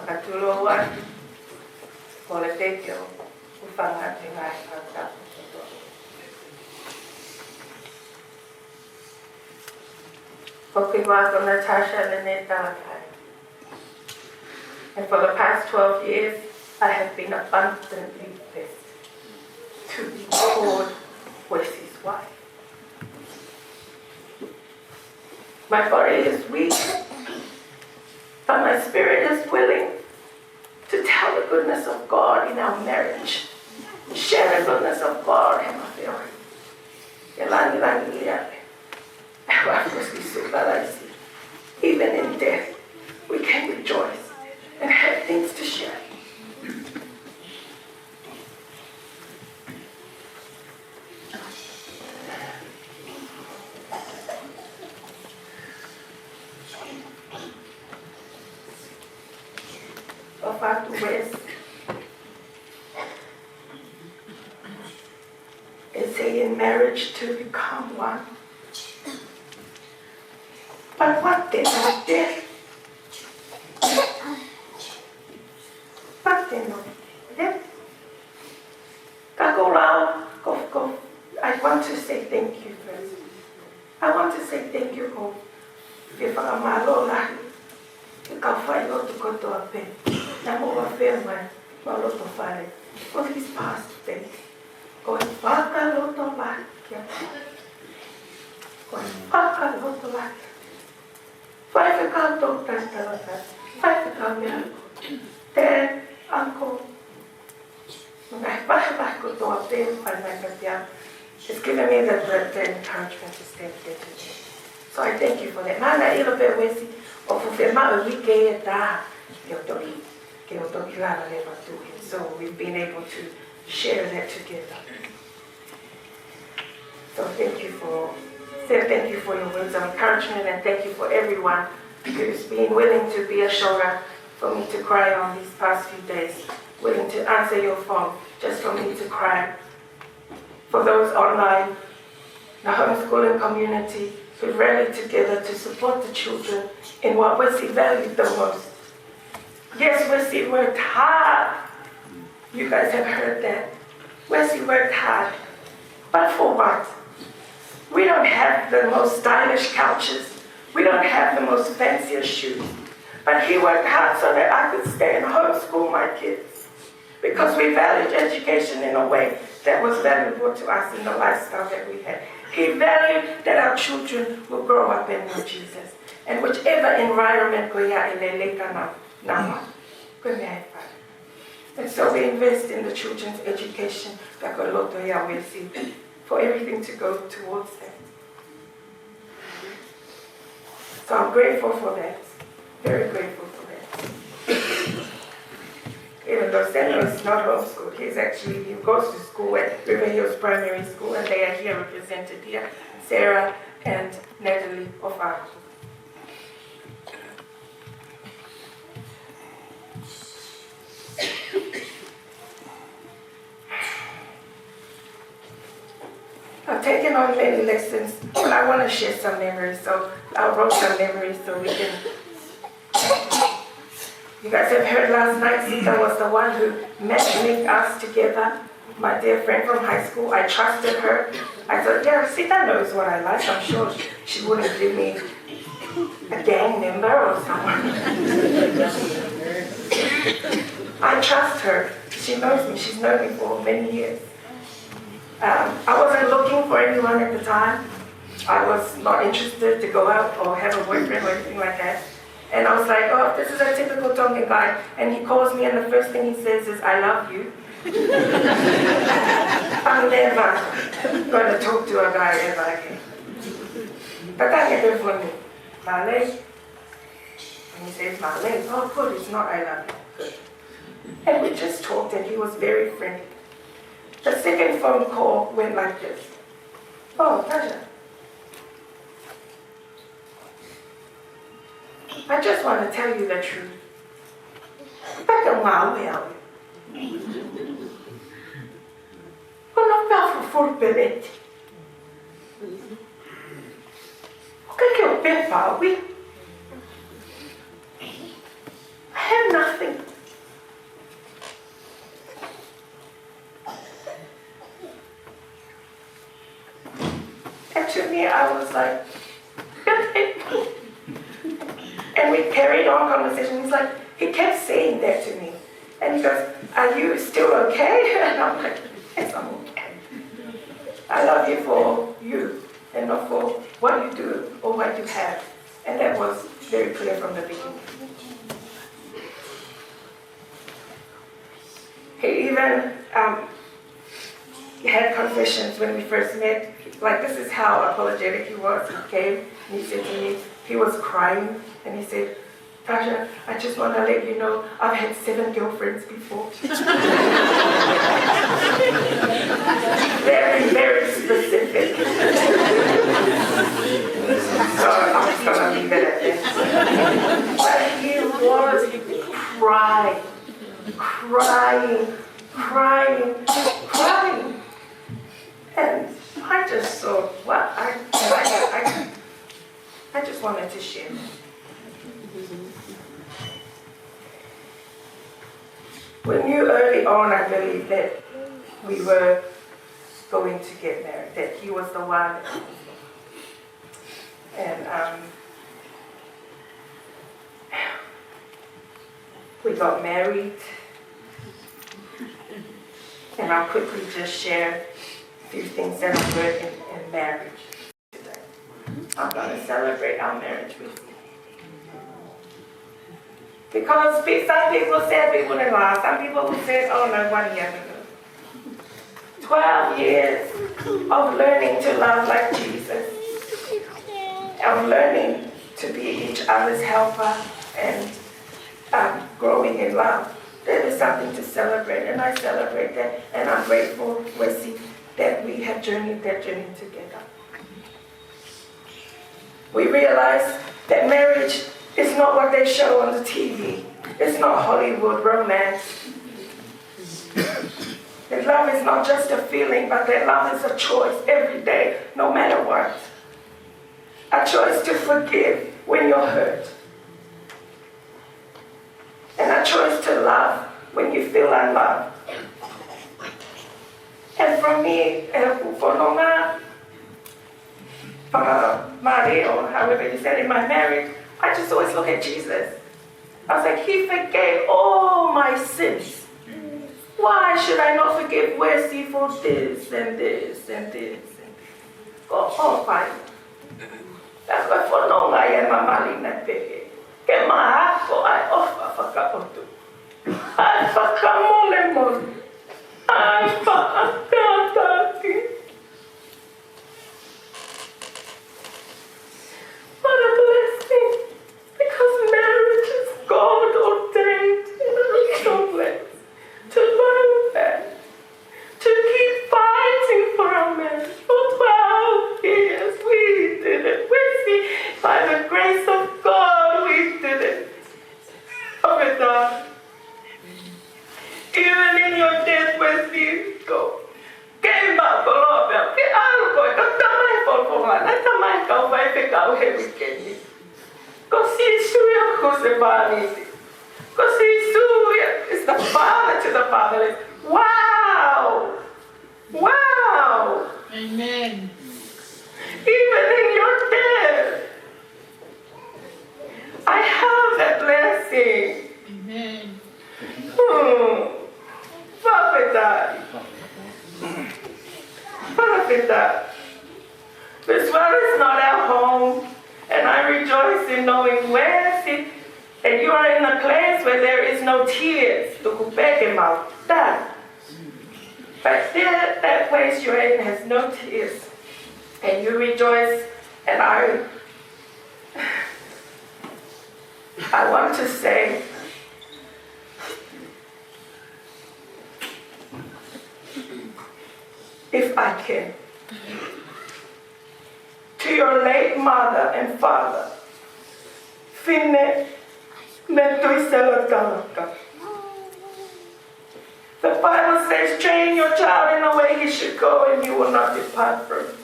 Makatuloa, Poletekio, Ofaanga Wesly. Tasha and Talakai. And for the past 12 years, I have been abundantly blessed to be called Wesly's wife. My body is weak, but my spirit is willing to tell the goodness of God in our marriage, share the goodness of God in my family. Even in death, we can rejoice and have things to share. Ofaanga Wesly is saying marriage to become one. But what then of death? What then of death? I want to say thank you first. I want to say thank you for FKLOTOLAHI. For these past days. FKLOTOLAHI. FKLOTOLAHI. Dad, uncle, it's given me the encouragement to stay there today. So I thank you for that. Mana ilo pe Wesly o fufema o wike e ta ke o toki lava leva to him. So we've been able to share that together. So thank you for your words of encouragement, and thank you for everyone who's been willing to be a shoulder for me to cry on these past few days, willing to answer your phone just for me to cry. For those online, the homeschooling community who rallied together to support the children in what Wesly valued the most. Yes, Wesly worked hard. You guys have heard that. Wesly worked hard. But for what? We don't have the most stylish couches. We don't have the most fanciest shoes. But he worked hard so that I could stay and homeschool my kids. Because we valued education in a way that was valuable to us in the lifestyle that we had. He valued that our children will grow up and know Jesus. And whichever environment we are in, and so we invest in the children's education, Talaloto Mafana, for everything to go towards that. So I'm grateful for that. Very grateful for that. Even though Samuel is not homeschooled, he goes to school at River Hills Primary School, and they are here represented here, Sarah and Natalie Ofaanga. I've taken on many lessons, but I want to share some memories, so I wrote some memories so we can. You guys have heard last night, Sita was the one who matchmade us together. My dear friend from high school, I trusted her. I thought, yeah, Sita knows what I like. I'm sure she wouldn't give me a gang member or someone. I trust her. She knows me. She's known me for many years. I wasn't looking for anyone at the time. I was not interested to go out or have a boyfriend or anything like that. And I was like, oh, this is a typical Tongan guy. And he calls me and the first thing he says is, I love you. I'm never going to talk to a guy ever again. But I get it for me. Malay. And he says, Malay. Oh, good, it's not I love you. Good. And we just talked and he was very friendly. The second phone call went like this. Oh, Tasha. I just want to tell you the truth. I have nothing. we carried on conversation. He's like, he kept saying that to me. And he goes, are you still okay? And I'm like, yes, I'm okay. I love you for you and not for what you do or what you have. And that was very clear from the beginning. He even had confessions when we first met. Like, this is how apologetic he was. He came and he said to me, he was crying, and he said, Tasha, I just want to let you know I've had 7 girlfriends before. Very, very specific. So I'm just going to leave it at that. But he was crying. And I just thought, what? I just wanted to share. We knew early on, I believe, that we were going to get married, that he was the one. And we got married. And I'll quickly just share a few things that I've learned in marriage today. I'm going to celebrate our marriage with you. Because some people said we wouldn't last. Some people who said, oh no, 1 year ago. 12 years of learning to love like Jesus. Of learning to be each other's helper and growing in love. There is something to celebrate, and I celebrate that. And I'm grateful, Wesly, that we have journeyed that journey together. We realize that marriage is not what they show on the TV. It's not Hollywood romance. That love is not just a feeling, but that love is a choice every day, no matter what. A choice to forgive when you're hurt. And a choice to love when you feel unloved. And for me, for Nonga, Mari, or however you said in my marriage, I just always look at Jesus. I was like, he forgave all my sins. Why should I not forgive Wesly for this and this and this and this? Oh, fine. That's why for Nonga and Mamali Napeke. Ke mahako ai ofa whakaotu. Ai whakamole. Ai whaakataki. What a blessing. Because marriage is God ordained. And I'm so blessed to learn that. To keep fighting for our marriage. For 12 years we did it. By the grace of God, we did it. Okay, God. Even in your death, Wesly, go. Came back, Lord. Okay, I'll go. Come for one. Let the man go by the cow heavy candy. Because he's sure who's the father. Because he's sure is the father to the fatherless. Wow. Wow. Amen. Even in your death. I have that blessing. Amen. Papa, this world is not our home, and I rejoice in knowing where sit, and you are in a place where there is no tears. But there, that place you're in has no tears, and you rejoice, and I want to say, if I can, to your late mother and father, Finne Metui Talakai. The Bible says, train your child in the way he should go, and you will not depart from it.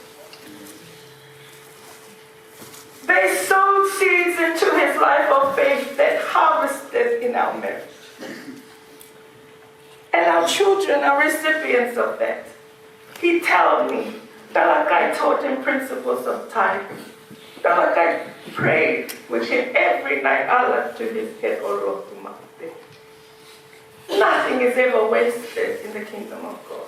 They sowed seeds into his life of faith that harvested in our marriage. And our children are recipients of that. He told me, Talakai taught him principles of time. Talakai prayed with him every night, Allah to his head, Talaloto Mafana. Nothing is ever wasted in the kingdom of God.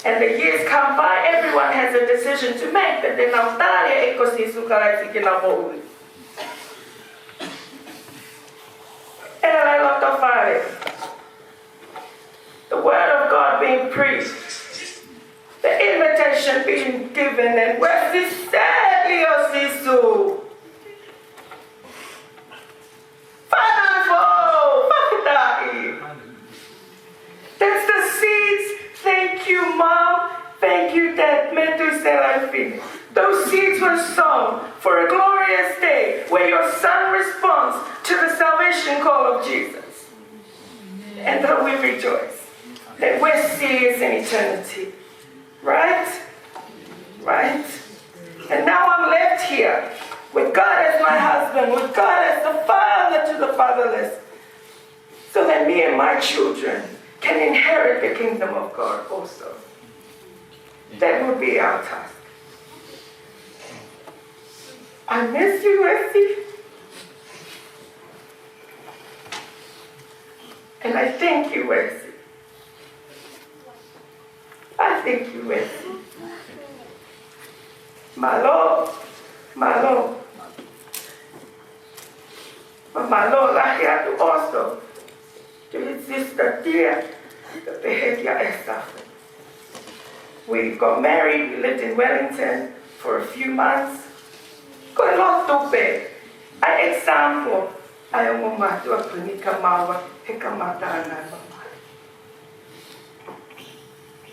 And the years come by, everyone has a decision to make, but then Australia Fkosi Hono. And Talaloto Mafana. The word of God being preached, the invitation being given, and Wesly sadly Osisu. That's the seeds. Thank you, Mom. Thank you, Dad. Those seeds were sown for a glorious day where your son responds to the salvation call of Jesus. And that we rejoice that Wesly is in eternity. Right? Right? And now I'm left here with God as my husband, with God as the father to the fatherless, so that me and my children can inherit the kingdom of God also. That would be our task. I miss you, Wesly. And I thank you, Wesly. I thank you, Wesly. My Lord. But my Lord, I have to also to his sister dear, the behavior is suffering. We got married, we lived in Wellington for a few months. Got a lot to pay. An example, I am going to do a clinica mawa,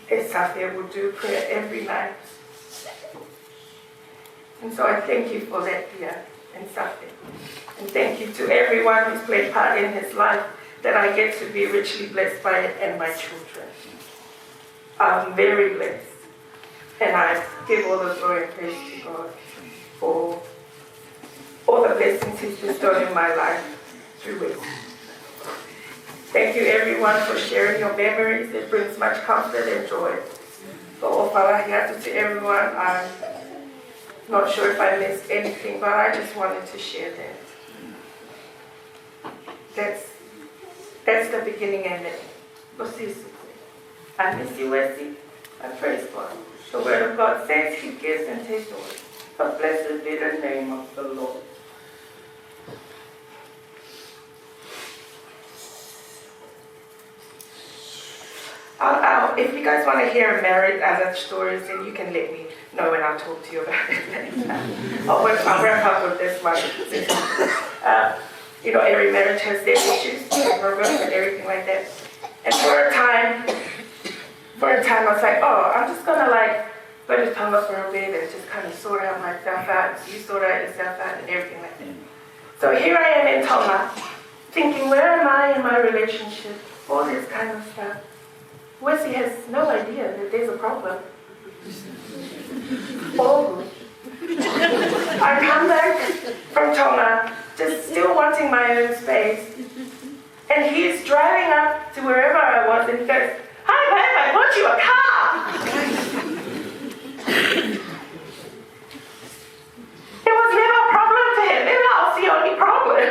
Safia would do prayer every night. And so I thank you for that, dear, and Safia. And thank you to everyone who's played part in his life, that I get to be richly blessed by it, and my children. I'm very blessed. And I give all the glory and praise to God for all the blessings he's bestowed in my life through it. Thank you everyone for sharing your memories. It brings much comfort and joy. For Ofaanga to everyone, I'm not sure if I missed anything, but I just wanted to share that. That's the beginning and end. I miss you, Wesly. I praise God. The word of God says he gives and takes away. But blessed be the name of the Lord. If you guys want to hear married other stories, then you can let me know and I'll talk to you about it. I'll wrap up with this one. Every marriage has their issues, and everything like that. And for a time I was like, I'm just gonna let it come up for a bit and just kind of sort out myself out. So you sort out yourself out and everything like that. So here I am in Tonga, thinking, where am I in my relationship? All this kind of stuff. Wesly has no idea that there's a problem. All good. I come back from Tonga, just still wanting my own space. And he's driving up to wherever I was and he goes, "Hi, babe, I bought you a car." It was never a problem to him. Maybe I was the only problem.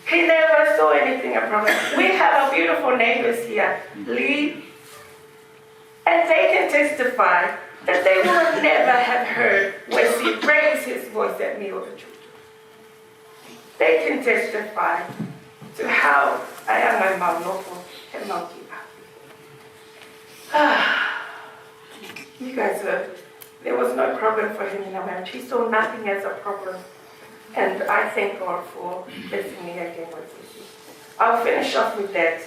He never saw anything a problem. We have our beautiful neighbors here, Lee, and they can testify that they would never have heard Wesly raise his voice at me or the children. They can testify to how I am my mom, and you guys heard, there was no problem for him in our marriage. He saw nothing as a problem. And I thank God for blessing me again with this. I'll finish off with that.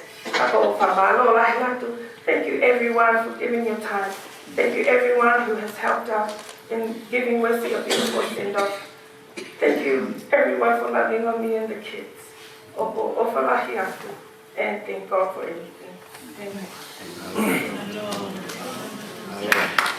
Lord, I'd like to thank you everyone for giving your time. Thank you everyone who has helped out in giving Wesly a beautiful send-off. Thank you everyone for loving on me and the kids. And thank God for everything. Amen.